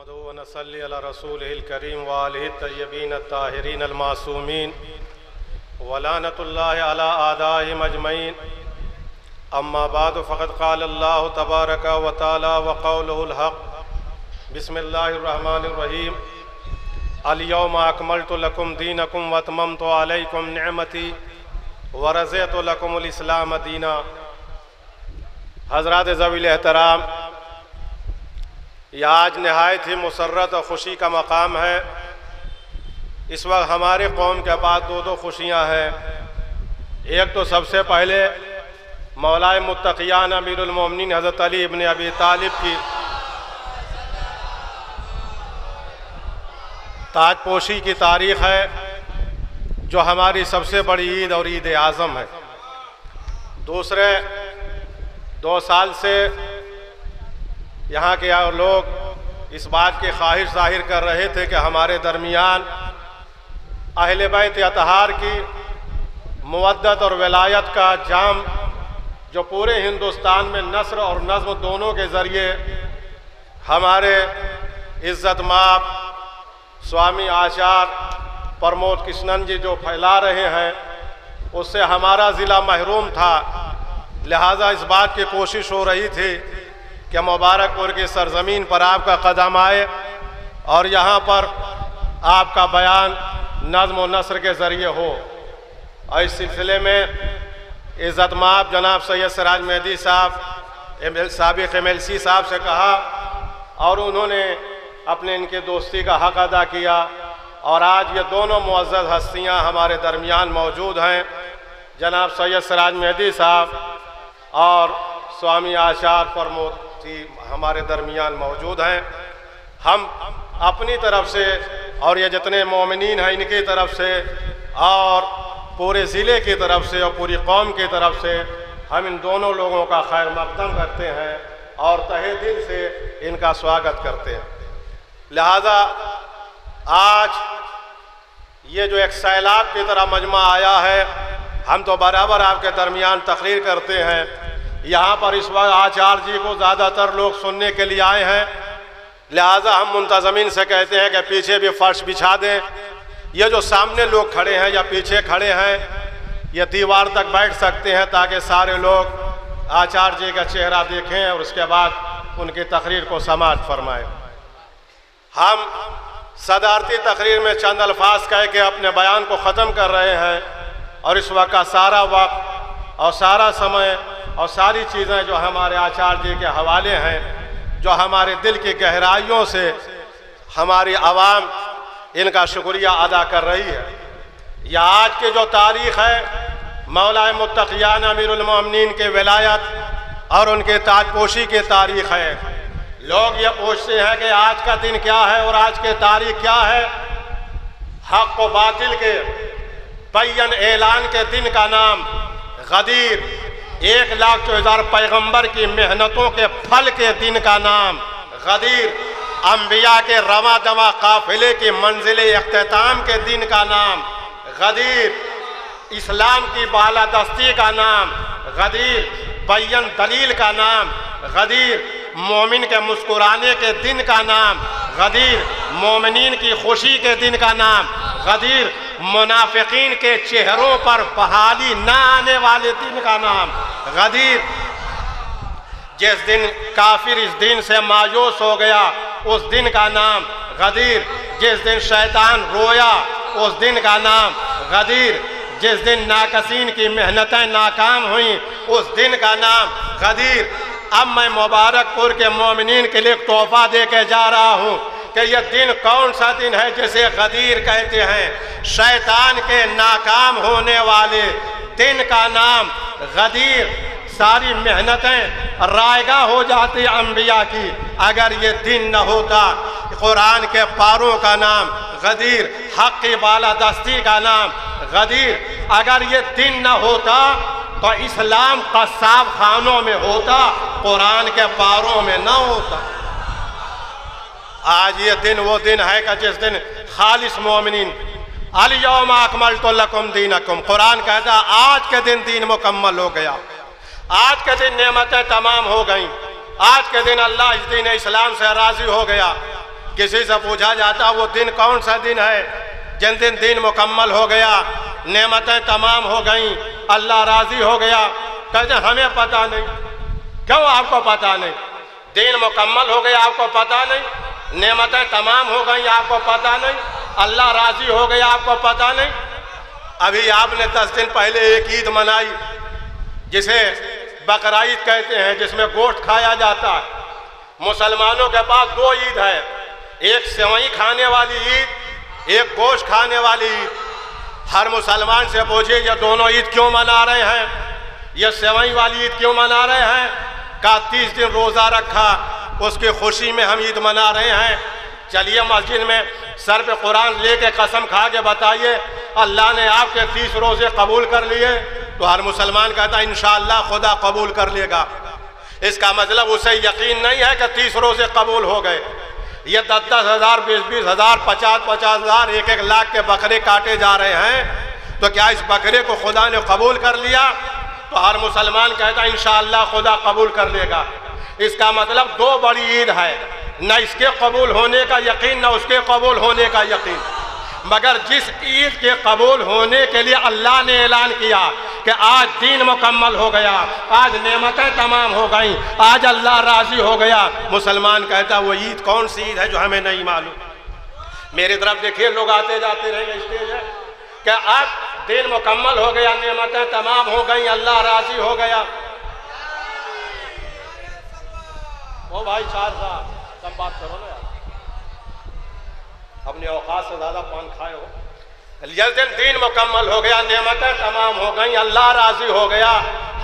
نحمده ونصلي على رسوله الكريم وآله الطيبين الطاهرين المعصومين ولعنة الله على أعدائهم أجمعين. أما بعد فقد قال الله تبارك وتعالى وقوله الحق. بسم الله الرحمن الرحيم. اليوم أكملت لكم دينكم وأتممت عليكم نعمتي ورضيت لكم الإسلام دينا. حضرات ذوی احترام، یہ آج نہایت ہی مسرت اور خوشی کا مقام ہے. اس وقت ہمارے قوم کے پاس دو خوشیاں ہیں. ایک تو سب سے پہلے مولائے متقیان امیر المومنین حضرت علی ابن ابی طالب کی تاج پوشی کی تاریخ ہے، جو ہماری سب سے بڑی عید اور عید اعظم ہے. دوسرے 2 سال سے یہاں کے لوگ اس بات کی خواہش ظاہر کر رہے تھے کہ ہمارے درمیان اہل بیت اطہار کی مودت اور ولایت کا جام جو پورے ہندوستان میں نثر اور نظم دونوں کے ذریعے ہمارے عزت مآب سوامی آچاریہ پرمود کرشنن جی جو پھیلا رہے ہیں، اس سے ہمارا ضلع محروم تھا. لہٰذا اس بات کی کوشش ہو رہی تھی کہ مبارک پور کی سرزمین پر آپ کا قدم آئے اور یہاں پر آپ کا بیان نظم و نثر کے ذریعے ہو. اور اس سلسلے میں عزت مآب جناب سید سراج مہدی صاحب سابق MLC صاحب سے کہا، اور انہوں نے اپنے ان کی دوستی کا حق ادا کیا، اور آج یہ دونوں معزز ہستیاں ہمارے درمیان موجود ہیں. جناب سید سراج مہدی صاحب اور سوامی آچاریہ پرمود جی ہمارے درمیان موجود ہیں. ہم اپنی طرف سے اور یہ جتنے مومنین ہیں ان کی طرف سے اور پورے ضلع کی طرف سے اور پوری قوم کی طرف سے ہم ان دونوں لوگوں کا خیر مقدم کرتے ہیں اور تہہ دل سے ان کا سواگت کرتے ہیں. لہذا آج یہ جو ایک سیلاب کی طرح مجمع آیا ہے، ہم تو برابر آپ کے درمیان تقریر کرتے ہیں. یہاں پر اس وقت آچار جی کو زیادہ تر لوگ سننے کے لیے آئے ہیں، لہٰذا ہم منتظمین سے کہتے ہیں کہ پیچھے بھی فرش بچھا دیں. یہ جو سامنے لوگ کھڑے ہیں یا پیچھے کھڑے ہیں، یہ دیوار تک بیٹھ سکتے ہیں تاکہ سارے لوگ آچار جی کا چہرہ دیکھیں اور اس کے بعد ان کی تقریر کو سماعت فرمائیں. ہم صدارتی تقریر میں چند الفاظ کہہ کے اپنے بیان کو ختم کر رہے ہیں، اور اس وقت کا سارا وقت اور سارا سمے اور ساری چیزیں جو ہمارے آچار جی کے حوالے ہیں، جو ہمارے دل کی گہرائیوں سے ہماری عوام ان کا شکریہ ادا کر رہی ہے. یہ آج کی جو تاریخ ہے، مولائے متقیان امیر المومنین کے ولایت اور ان کے تاج پوشی کی تاریخ ہے. لوگ یہ پوچھتے ہیں کہ آج کا دن کیا ہے اور آج کی تاریخ کیا ہے. حق و باطل کے بین اعلان کے دن کا نام غدیر، 1,04,000 پیغمبر کی محنتوں کے پھل کے دن کا نام غدیر، انبیاء کے رواں دواں قافلے کی منزل اختتام کے دن کا نام غدیر، اسلام کی بالادستی کا نام غدیر، بین دلیل کا نام غدیر، مومن کے مسکرانے کے دن کا نام غدیر، مومنین کی خوشی کے دن کا نام غدیر، منافقین کے چہروں پر بحالی نہ آنے والے دن کا نام غدیر. جس دن کافر اس دن سے مایوس ہو گیا اس دن کا نام غدیر. جس دن شیطان رویا اس دن کا نام غدیر. جس دن ناقصین کی محنتیں ناکام ہوئیں اس دن کا نام غدیر. اب میں مبارک پور کے مومنین کے لیے ایک تحفہ دے کے جا رہا ہوں کہ یہ دن کون سا دن ہے جسے غدیر کہتے ہیں. شیطان کے ناکام ہونے والے دن کا نام غدیر. ساری محنتیں رائگاں ہو جاتی انبیاء کی اگر یہ دن نہ ہوتا. قرآن کے پاروں کا نام غدیر، حق کی بالادستی کا نام غدیر. اگر یہ دن نہ ہوتا تو اسلام قصاب خانوں میں ہوتا، قرآن کے پاروں میں نہ ہوتا. آج یہ دن وہ دن ہے کہ جس دن خالص مومنین الیوم اکملت لکم دینکم، قرآن کہتا ہے آج کے دن دین مکمل ہو گیا، آج کے دن نعمتیں تمام ہو گئیں، آج کے دن اللہ اس دین اسلام سے راضی ہو گیا. کسی سے پوچھا جاتا وہ دن کون سا دن ہے جن دن مکمل ہو گیا، نعمتیں تمام ہو گئیں، اللہ راضی ہو گیا، کہتے ہمیں پتہ نہیں۔ کیوں آپ کو پتہ نہیں؟ دین مکمل ہو گیا آپ کو پتہ نہیں، نعمتیں تمام ہو گئیں آپ کو پتہ نہیں، اللہ راضی ہو گیا آپ کو پتہ نہیں۔ ابھی آپ نے 10 دن پہلے ایک عید منائی جسے بقرعید کہتے ہیں، جس میں گوشت کھایا جاتا ہے۔ مسلمانوں کے پاس 2 عید ہے، ایک سیوئی کھانے والی عید، ایک گوشت کھانے والی عید۔ ہر مسلمان سے پوچھئے یہ دونوں عید کیوں منا رہے ہیں، یہ سیوئی والی عید کیوں منا رہے ہیں؟ کہا 30 دن روزہ رکھا، اس کی خوشی میں ہم عید منا رہے ہیں۔ چلیے مسجد میں سر پہ قرآن لے کے قسم کھا کے بتائیے اللہ نے آپ کے 30 روزے قبول کر لیے؟ تو ہر مسلمان کہتا ہے انشاءاللہ خدا قبول کر لے گا۔ اس کا مطلب اسے یقین نہیں ہے کہ 30 روزے قبول ہو گئے۔ یہ 10-10 ہزار، 20-20 ہزار، 50-50 ہزار، 1-1 لاکھ کے بکرے کاٹے جا رہے ہیں، تو کیا اس بکرے کو خدا نے قبول کر لیا؟ تو ہر مسلمان کہتا ہے انشاءاللہ خدا قبول کر لے گا۔ اس کا مطلب 2 بڑی عید ہے، نہ اس کے قبول ہونے کا یقین، نہ اس کے قبول ہونے کا یقین۔ مگر جس عید کے قبول ہونے کے لیے اللہ نے اعلان کیا کہ آج دین مکمل ہو گیا، آج نعمتیں تمام ہو گئیں، آج اللہ راضی ہو گیا، مسلمان کہتا وہ عید کون سی عید ہے جو ہمیں نہیں معلوم؟ میری طرف دیکھیے لوگ آتے جاتے رہیں گے، اسٹیج ہے کہ آج دین مکمل ہو گیا، نعمتیں تمام ہو گئیں، اللہ راضی ہو گیا۔ وہ بھائی شاہ صاحب کم بات کرو نا یار، اپنی اوقات سے زیادہ پان کھائے ہو۔ یہ دین مکمل ہو گیا، نعمتیں تمام ہو گئیں، اللہ راضی ہو گیا۔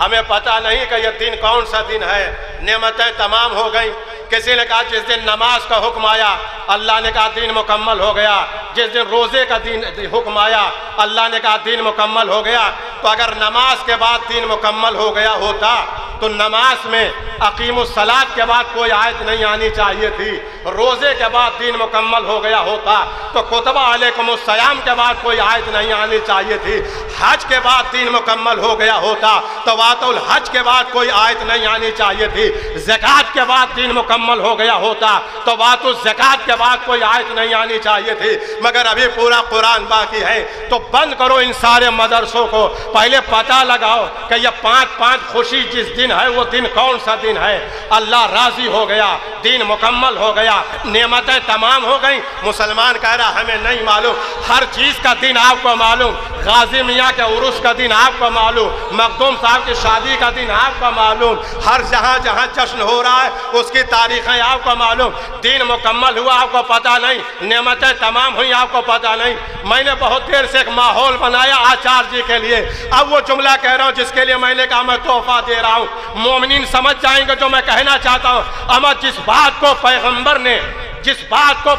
ہمیں پتہ نہیں کہ یہ دن کون سا دن ہے، نعمتیں تمام ہو گئیں۔ کسی نے کہا جس دن نماز کا حکم آیا اللہ نے کہا دین مکمل ہو گیا، جس دن روزے کا دین حکم آیا اللہ نے کہا دین مکمل ہو گیا۔ تو اگر نماز کے بعد دین مکمل ہو گیا ہوتا تو نماز میں اقیم الصلاۃ کے بعد کوئی آیت نہیں آنی چاہیے تھی، روزے کے بعد دین مکمل ہو گیا ہوتا تو کتب علیکم الصیام کے بعد کوئی آیت نہیں آنی چاہیے تھی، حج کے بعد دین مکمل ہو گیا ہوتا تو وات الحج کے بعد کوئی آیت نہیں آنی چاہیے تھی، زکوٰۃ کے بعد دین مکمل ہو گیا ہوتا تو وات الزکوٰۃ کے بعد کوئی آیت نہیں آنی چاہیے تھی۔ مگر ابھی پورا قرآن باقی ہے، تو بند کرو ان سارے مدرسوں کو، پہلے پتہ لگاؤ کہ یہ 5 خوشی جس دن ہے وہ دن کون سا دن ہے۔ اللہ راضی ہو گیا، دین مکمل ہو گیا، نعمتیں تمام ہو گئیں۔ مسلمان کہہ رہا ہمیں نہیں معلوم، ہر چیز کا دن آپ کو معلوم، غازی میاں کے عرس کا دن آپ کو معلوم، مخدوم صاحب کی شادی کا دن آپ کو معلوم، ہر جہاں جشن ہو رہا ہے اس کی تاریخیں آپ کو معلوم۔ دین مکمل ہوا آپ کو پتہ نہیں، نعمتیں تمام ہوئی آپ کو پتہ نہیں۔ میں نے بہت دیر سے ایک ماحول بنایا آچار جی کے لیے، اب وہ جملہ کہہ رہا ہوں جس کے لیے میں نے کہا میں تحفہ دے رہا ہوں، مومنین سمجھ جائیں گے جو میں کہنا چاہتا ہوں۔ اما جس بات کو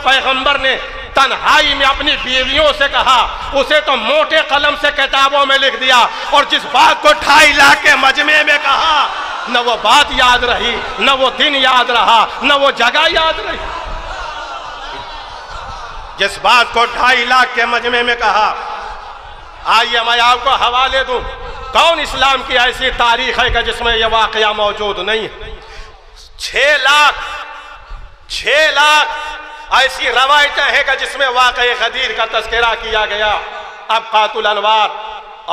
پیغمبر نے تنہائی میں اپنی بیویوں سے کہا اسے تو موٹے قلم سے کتابوں میں لکھ دیا، اور جس بات کو 2.5 لاکھ کے مجمع میں کہا نہ وہ بات یاد رہی، نہ وہ دن یاد رہا، نہ وہ جگہ یاد رہی۔ جس بات کو 2.5 لاکھ کے مجمع میں کہا، آئیے میں آپ کو حوالے دوں، کون اسلام کی ایسی تاریخ ہے کہ جس میں یہ واقعہ موجود نہیں ہے؟ 6 لاکھ ایسی روایتیں ہیں کہ جس میں واقع غدیر کا تذکرہ کیا گیا۔ اب قاتل الانوار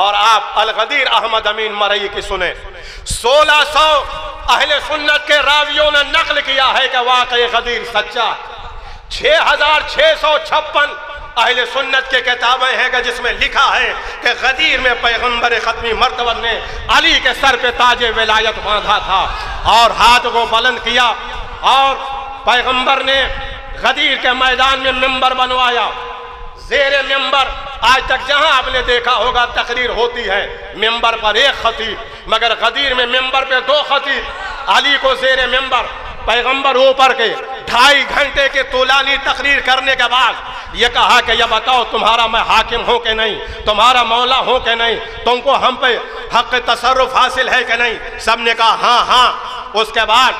اور آپ الغدیر احمد امین مرئی کی سنیں، 1600 اہل سنت کے راویوں نے نقل کیا ہے کہ واقع غدیر سچا، 6656 اہل سنت کے کتابیں ہیں کہ جس میں لکھا ہے کہ غدیر میں پیغمبر ختمی مرتبہ نے علی کے سر پہ تاج ولایت باندھا تھا اور ہاتھ کو بلند کیا، اور پیغمبر نے غدیر کے میدان میں ممبر بنوایا، زیر ممبر آج تک جہاں آپ نے دیکھا ہوگا تقریر ہوتی ہے ممبر پر 1 خطیب، مگر غدیر میں ممبر پہ 2 خطیب، علی کو زیر ممبر، پیغمبر اوپر کے 2.5 گھنٹے کی طولانی تقریر کرنے کے بعد یہ کہا کہ یہ بتاؤ تمہارا میں حاکم ہوں کہ نہیں، تمہارا مولا ہوں کہ نہیں، تم کو ہم پہ حق تصرف حاصل ہے کہ نہیں؟ سب نے کہا ہاں ہاں۔ اس کے بعد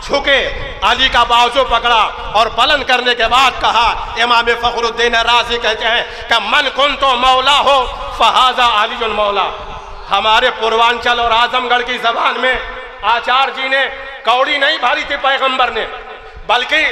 جھکے، علی کا بازو پکڑا اور بلند کرنے کے بعد کہا، امام فخر الدین رازی کہتے ہیں کہ من کنت مولا ہو فہذا علی المولا۔ ہمارے پوروانچل اور اعظم گڑھ کی زبان میں آچار جی نے کوڑی نہیں بھاری تھی پیغمبر نے، بلکہ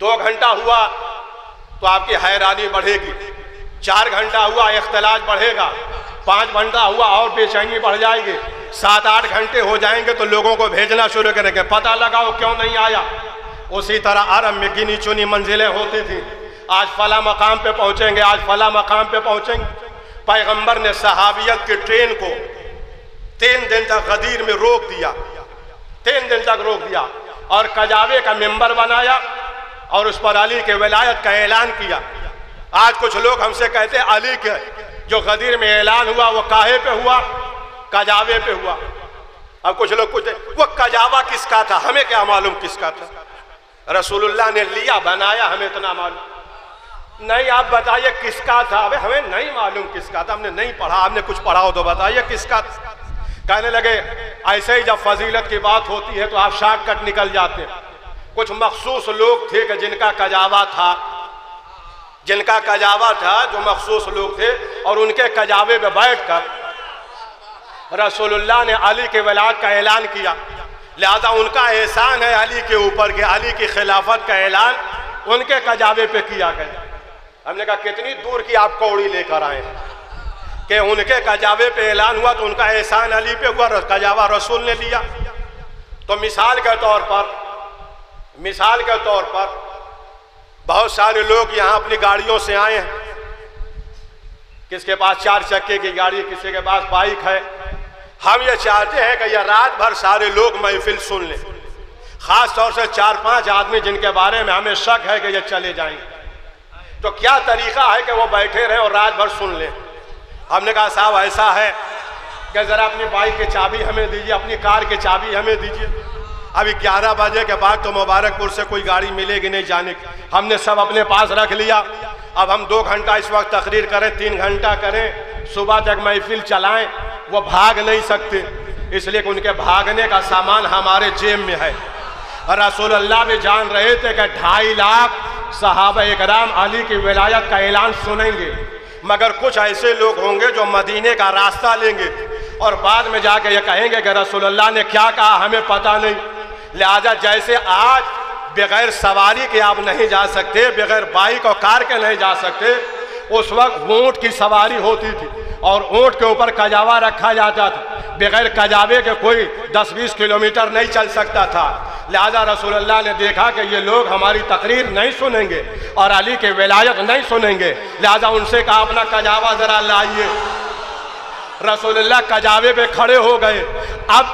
2 گھنٹہ ہوا تو آپ کی حیرانی بڑھے گی، 4 گھنٹہ ہوا اختلاج بڑھے گا، 5 گھنٹہ ہوا اور بے چینی بڑھ جائے گی، 7-8 گھنٹے ہو جائیں گے تو لوگوں کو بھیجنا شروع کریں گے، پتہ لگاؤ کیوں نہیں آیا۔ اسی طرح عرب میں گنی چنی منزلیں ہوتی تھیں، آج فلاں مقام پہ پہنچیں گے، آج فلاں مقام پہ پہنچیں گے۔ پیغمبر نے صحابیت کی ٹرین کو 3 دن تک غدیر میں روک دیا، 3 دن تک روک دیا، اور کجاوے کا ممبر بنایا اور اس پر علی کے ولایت کا اعلان کیا۔ آج کچھ لوگ ہم سے کہتے ہیں علی کے جو غدیر میں اعلان ہوا وہ کاہے پہ ہوا؟ کجاوے پہ ہوا۔ اب کچھ لوگ پوچھتے وہ کجاوا کس کا تھا؟ ہمیں کیا معلوم کس کا تھا؟ رسول اللہ نے لیا بنایا، ہمیں اتنا معلوم نہیں۔ آپ بتائیے کس کا تھا؟ ہمیں نہیں معلوم کس کا تھا، ہم نے نہیں پڑھا، آپ نے کچھ پڑھا ہو تو بتائیے کس کا تھا۔ کہنے لگے ایسے ہی جب فضیلت کی بات ہوتی ہے تو آپ شارٹ کٹ نکل جاتے ہیں۔ کچھ مخصوص لوگ تھے کہ جن کا کجاوا تھا، جو مخصوص لوگ تھے، اور ان کے کجاوے پہ بیٹھ کر رسول اللہ نے علی کے ولایت کا اعلان کیا۔ لہذا ان کا احسان ہے علی کے اوپر کہ علی کی خلافت کا اعلان ان کے کجاوے پہ کیا گیا۔ ہم نے کہا کتنی دور کی آپ کوڑی لے کر آئے ہیں کہ ان کے کجاوے پہ اعلان ہوا تو ان کا احسان علی پہ ہوا، کجاوا رسول نے لیا۔ تو مثال کے طور پر بہت سارے لوگ یہاں اپنی گاڑیوں سے آئے ہیں، کس کے پاس 4 چکے کی گاڑی، کسی کے پاس بائک ہے۔ ہم یہ چاہتے ہیں کہ یہ رات بھر سارے لوگ محفل سن لیں، خاص طور سے 4-5 آدمی جن کے بارے میں ہمیں شک ہے کہ یہ چلے جائیں گے۔ تو کیا طریقہ ہے کہ وہ بیٹھے رہیں اور رات بھر سن لیں؟ ہم نے کہا صاحب ایسا ہے کہ ذرا اپنی بائک کی چابی ہمیں دیجیے، اپنی کار کی چابی ہمیں دیجیے۔ ابھی 11 بجے کے بعد تو مبارک پور سے کوئی گاڑی ملے گی نہیں جانے کی، ہم نے سب اپنے پاس رکھ لیا۔ اب ہم 2 گھنٹہ اس وقت تقریر کریں، 3 گھنٹہ کریں، صبح تک محفل چلائیں، وہ بھاگ نہیں سکتے، اس لیے کہ ان کے بھاگنے کا سامان ہمارے جیب میں ہے۔ رسول اللہ بھی جان رہے تھے کہ 2.5 لاکھ صحابہ اکرام علی کی ولایت کا اعلان سنیں گے، مگر کچھ ایسے لوگ ہوں گے جو مدینے کا راستہ لیں گے اور بعد میں جا کے یہ کہیں گے کہ رسول اللہ نے کیا کہا ہمیں پتہ نہیں۔ لہذا جیسے آج بغیر سواری کے آپ نہیں جا سکتے، بغیر بائک اور کار کے نہیں جا سکتے، اس وقت اونٹ کی سواری ہوتی تھی اور اونٹ کے اوپر کجاوا رکھا جاتا تھا، بغیر کجاوے کے کوئی 10-20 کلومیٹر نہیں چل سکتا تھا۔ لہذا رسول اللہ نے دیکھا کہ یہ لوگ ہماری تقریر نہیں سنیں گے اور علی کے ولایت نہیں سنیں گے، لہذا ان سے کہا اپنا کجاوا ذرا لائیے۔ رسول اللہ کجاوے پہ کھڑے ہو گئے۔ اب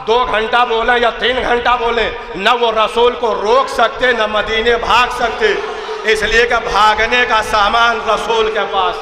2 گھنٹہ بولیں یا 3 گھنٹہ بولیں، نہ وہ رسول کو روک سکتے نہ مدینے بھاگ سکتے، اس لیے کہ بھاگنے کا سامان رسول کے پاس،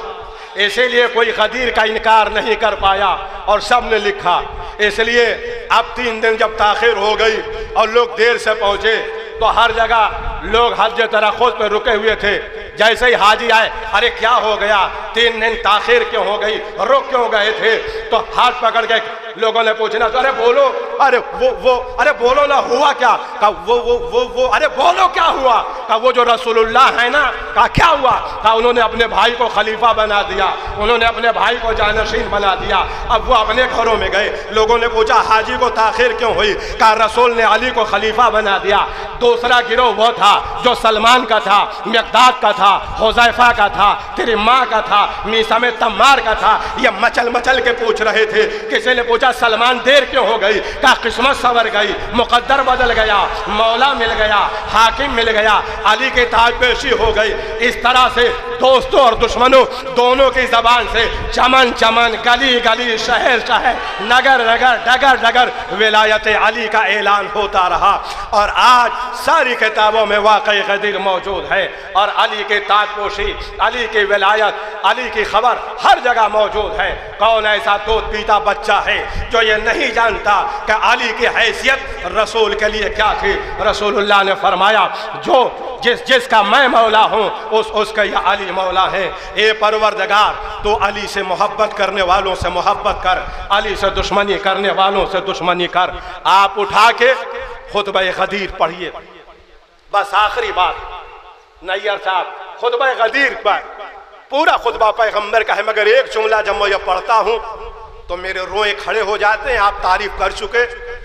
اسی لیے کوئی غدیر کا انکار نہیں کر پایا اور سب نے لکھا۔ اس لیے اب 3 دن جب تاخیر ہو گئی اور لوگ دیر سے پہنچے تو ہر جگہ لوگ حج ترخص پہ رکے ہوئے تھے۔ جیسے ہی حاجی آئے، ارے کیا ہو گیا، 3 دن تاخیر کیوں ہو گئی، رک کیوں گئے تھے؟ تو ہاتھ پکڑ کے لوگوں نے پوچھنا، ارے بولو، ارے بولو نہ ہوا کیا؟ کہا وہ ارے بولو کیا ہوا؟ کہا وہ جو رسول اللہ ہے نا۔ کہا کیا ہوا؟ کہا انہوں نے اپنے بھائی کو خلیفہ بنا دیا، انہوں نے اپنے بھائی کو جانشین بنا دیا۔ اب وہ اپنے گھروں میں گئے، لوگوں نے پوچھا حاجی کو تاخیر کیوں ہوئی؟ کہا رسول نے علی کو خلیفہ بنا دیا۔ دوسرا گروہ وہ تھا جو سلمان کا تھا، مقداد کا تھا، حذیفہ کا تھا، تیری ماں کا تھا، میثم تمار کا تھا۔ یہ مچل کے پوچھ رہے تھے۔ کسی نے پوچھا سلمان دیر کیوں ہو گئی؟ کہا قسمت سنور گئی، مقدر بدل گیا، مولا مل گیا، حاکم مل گیا، علی کی تاج پیشی ہو گئی۔ اس طرح سے دوستوں اور دشمنوں دونوں کی زبان سے چمن چمن، گلی گلی، شہر شہر، نگر نگر، ڈگر ڈگر ولایت علی کا اعلان ہوتا رہا۔ اور آج ساری کتابوں میں واقعی غدیر موجود ہے اور علی کے تاج پوشی، علی کی ولایت، علی کی خبر ہر جگہ موجود ہے۔ کون ایسا دودھ پیتا بچہ ہے جو یہ نہیں جانتا کہ علی کی حیثیت رسول کے لیے کیا تھی؟ رسول اللہ نے فرمایا جو جس کا میں مولا ہوں اس کا یہ علی مولا ہے۔ اے پروردگار تو علی سے محبت کرنے والوں سے محبت کر، علی سے دشمنی کرنے والوں سے دشمنی کر۔ آپ اٹھا کے خطبہ غدیر پڑھیے۔ بس آخری بات، نیئر صاحب خطبہ غدیر پر پورا خطبہ پیغمبر کا ہے، مگر ایک جملہ جب میں یہ پڑھتا ہوں تو میرے روئے کھڑے ہو جاتے ہیں۔ آپ تعریف کر چکے،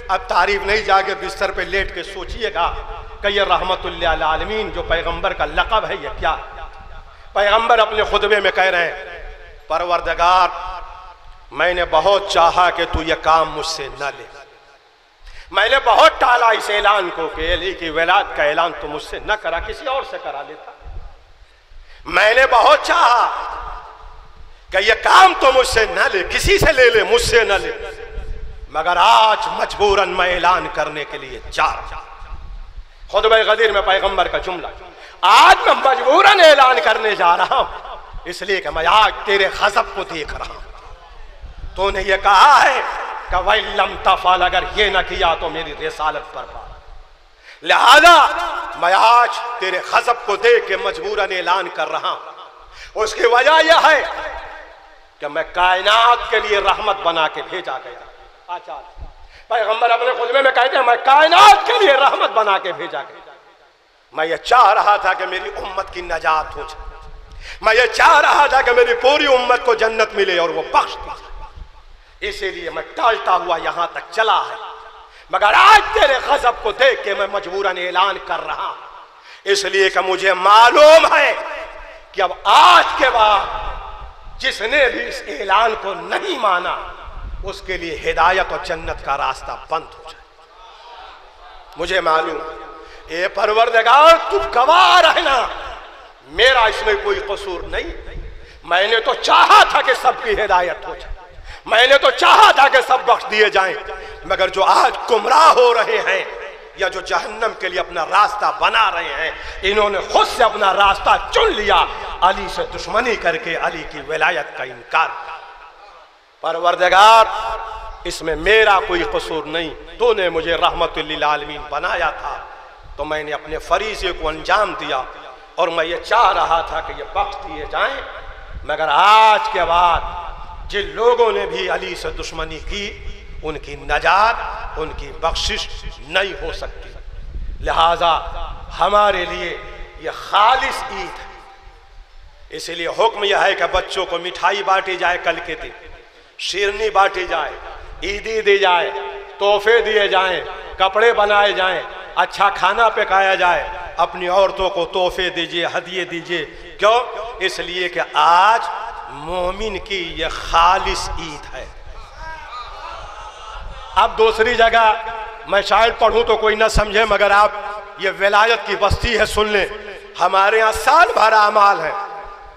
اب تعریف نہیں، جاگے بستر پہ لیٹ کے سوچئے گا کہ یہ رحمت للعالمین جو پیغمبر کا لقب ہے یہ کیا؟ پیغمبر اپنے خطبے میں کہہ رہے ہیں پروردگار میں نے بہت چاہا کہ تو یہ کام مجھ سے نہ لے، میں نے بہت ٹالا اس اعلان کو کہ علی کی ولادت کا اعلان تو مجھ سے نہ کرا، کسی اور سے کرا لیتا، میں نے بہت چاہا کہ یہ کام تو مجھ سے نہ لے، کسی سے لے لے، مجھ سے نہ لے، مگر آج مجبوراً میں اعلان کرنے کے لیے جا رہا ہوں۔ خطبہ غدیر میں پیغمبر کا جملہ، آج میں مجبوراً اعلان کرنے جا رہا ہوں اس لیے کہ میں آج تیرے غضب کو دیکھ رہا ہوں۔ تو نے یہ کہا ہے کہ وَإِن لَمْ تَفْعَلْ، اگر یہ نہ کیا تو میری رسالت پر پا، لہذا میں آج تیرے غضب کو دیکھ کے مجبوراً اعلان کر رہا ہوں۔ اس کی وجہ یہ ہے کہ میں کائنات کے لیے رحمت بنا کے بھیجا گیا۔ پیغمبر اپنے خطبے میں کہتے ہیں میں کائنات کے لیے رحمت بنا کے بھیجا گیا، میں یہ چاہ رہا تھا کہ میری امت کی نجات ہو جائے، میں یہ چاہ رہا تھا کہ میری پوری امت کو جنت ملے اور وہ بخش دی جائے، اسی لیے میں ٹالتا ہوا یہاں تک چلا ہے، مگر آج تیرے غضب کو دیکھ کے میں مجبوراً اعلان کر رہا ہوں، اس لیے کہ مجھے معلوم ہے کہ اب آج کے بعد جس نے بھی اس اعلان کو نہیں مانا اس کے لیے ہدایت اور جنت کا راستہ بند ہو جائے۔ مجھے معلوم اے پروردگار تو گواہ رہنا میرا اس میں کوئی قصور نہیں، میں نے تو چاہا تھا کہ سب کی ہدایت ہو جائے، میں نے تو چاہا تھا کہ سب بخش دیے جائیں، مگر جو آج گمراہ ہو رہے ہیں یا جو جہنم کے لیے اپنا راستہ بنا رہے ہیں انہوں نے خود سے اپنا راستہ چن لیا، علی سے دشمنی کر کے علی کی ولایت کا انکار۔ پروردگار اس میں میرا کوئی قصور نہیں، تو نے مجھے رحمت للعالمین بنایا تھا تو میں نے اپنے فریضے کو انجام دیا، اور میں یہ چاہ رہا تھا کہ یہ بخش دیے جائیں، مگر آج کے بعد جن لوگوں نے بھی علی سے دشمنی کی ان کی نجات، ان کی بخشش نہیں ہو سکتی، لہذا ہمارے لیے یہ خالص عید ہے۔ اس لیے حکم یہ ہے کہ بچوں کو مٹھائی بانٹی جائے، کل کے دن شیرنی بانٹی جائے، عیدی دی جائے، تحفے دیے جائیں، کپڑے بنائے جائیں، اچھا کھانا پکایا جائے، اپنی عورتوں کو تحفے دیجئے، ہدیے دیجئے۔ کیوں؟ اس لیے کہ آج مومن کی یہ خالص عید ہے۔ اب دوسری جگہ میں شاید پڑھوں تو کوئی نہ سمجھے، مگر آپ یہ ولایت کی بستی ہے سن لیں، ہمارے ہاں سال بھر اعمال ہیں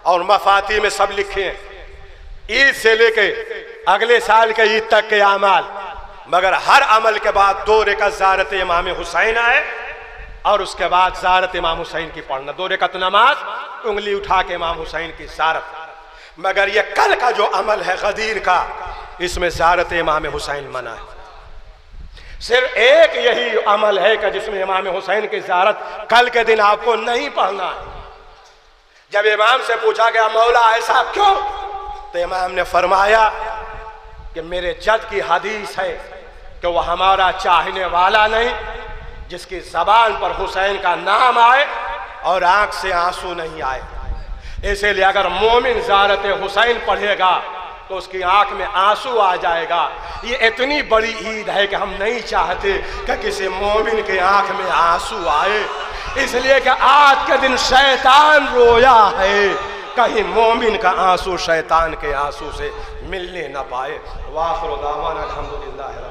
اور مفاتیح میں سب لکھے ہیں، عید سے لے کے اگلے سال کے عید تک کے اعمال، مگر ہر عمل کے بعد 2 رکعت زیارت امام حسین آئے اور اس کے بعد زیارت امام حسین کی پڑھنا، 2 رکعت نماز، انگلی اٹھا کے امام حسین کی زیارت، مگر یہ کل کا جو عمل ہے غدیر کا اس میں زیارت امام حسین منع ہے۔ صرف ایک یہی عمل ہے کہ جس میں امام حسین کی زیارت کل کے دن آپ کو نہیں پڑھنا ہے۔ جب امام سے پوچھا گیا مولا ایسا کیوں، تو امام نے فرمایا کہ میرے جد کی حدیث ہے کہ وہ ہمارا چاہنے والا نہیں جس کی زبان پر حسین کا نام آئے اور آنکھ سے آنسو نہیں آئے، اسی لیے اگر مومن زیارت حسین پڑھے گا تو اس کی آنکھ میں آنسو آ جائے گا۔ یہ اتنی بڑی عید ہے کہ ہم نہیں چاہتے کہ کسی مومن کے آنکھ میں آنسو آئے، اس لیے کہ آج کے دن شیطان رویا ہے، کہیں مومن کا آنسو شیطان کے آنسو سے ملنے نہ پائے۔ وآخر دعوانا الحمدللہ۔